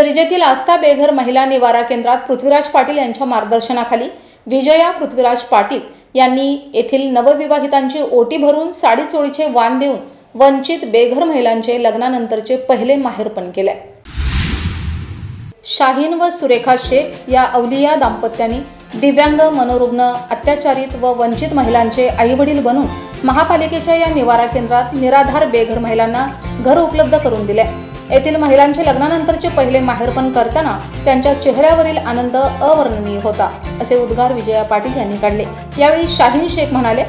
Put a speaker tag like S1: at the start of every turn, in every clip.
S1: मिरजेतील आस्था बेघर महिला निवारा केंद्रात पृथ्वीराज पाटील यांच्या मार्गदर्शनाखाली विजया पृथ्वीराज पाटील यांनी येथील नवविवाहितांची ओटी भरून साडी चोळीचे वाण देऊन वंचित बेघर महिलांचे लग्नानंतरचे पहिले माहेरपण केले। शाहीन व सुरेखा शेख या अवलिया दाम्पत्यांनी दिव्यांग, मनोरुग्ण, अत्याचारित व वंचित महिलांचे आईवडील बनून महापालिकेच्या या निवारा केंद्रात निराधार बेघर महिलांना घर उपलब्ध करून दिले। येथील महिलांचे लग्नानंतरचे पहिले माहेरपण करताना त्यांच्या चेहऱ्यावरील आनंद अवर्णनीय होता, असे उद्गार विजया पाटील यांनी काढले। यावेळी शाहीन शेख म्हणाले,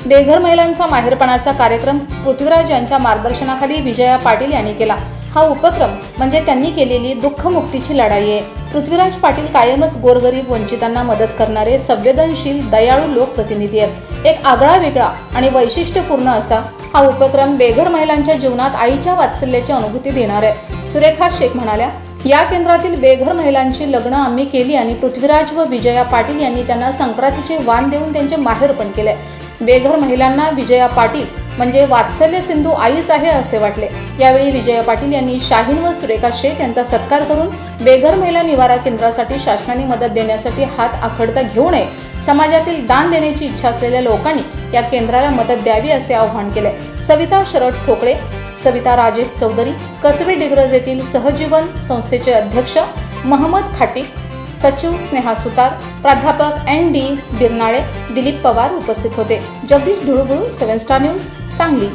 S1: बेघर महिलांचा माहेरपणाचा कार्यक्रम पृथ्वीराज यांच्या मार्गदर्शनाखाली विजया पाटील यांनी केला। हा उपक्रम म्हणजे त्यांनी केलेली दुःखमुक्तीची लढाई आहे। पृथ्वीराज पाटील कायमच गोरगरीब वंचितांना मदत करणारे संवेदनशील, दयाळू लोकप्रतिनिधी आहेत। एक आगळा वेगळा आणि वैशिष्ट्यपूर्ण असा हा उपक्रम बेघर महिलांच्या जीवनात आईच्या वात्सल्याची अनुभूती देणार आहे। सुरेखा शेख म्हणाल्या, या केंद्रातील बेघर महिलांची लग्न आम्ही केली आणि पृथ्वीराज व विजया पाटील यांनी त्यांना संक्रांतीचे वाण देऊन त्यांचे माहेरपण केले। बेघर महिलांना विजया पाटील म्हणजे वात्सल्य सिंधू आईच आहे असे वाटले। यावेळी विजया पाटील यांनी शाहीन व सुरेखा शेख यांचा सत्कार करून बेघर महिला निवारा केंद्रासाठी शासनाने मदत देण्यासाठी हात आखडता घेऊ नये, समाजातील दान देण्याची इच्छा असलेल्या लोकांनी या केंद्राला मदत द्यावी असे आवाहन केले। सविता शरद ठोकळे, सविता राजेश चौधरी, कसबे डिग्रज येथील सहजीवन संस्थेचे अध्यक्ष महम्मद खाटिक, सचिव स्नेहा सुतार, प्राध्यापक ND बिरनाळे, दिलीप पवार उपस्थित होते। Jagdish Dhulubulu, 7 Star News, Sangli.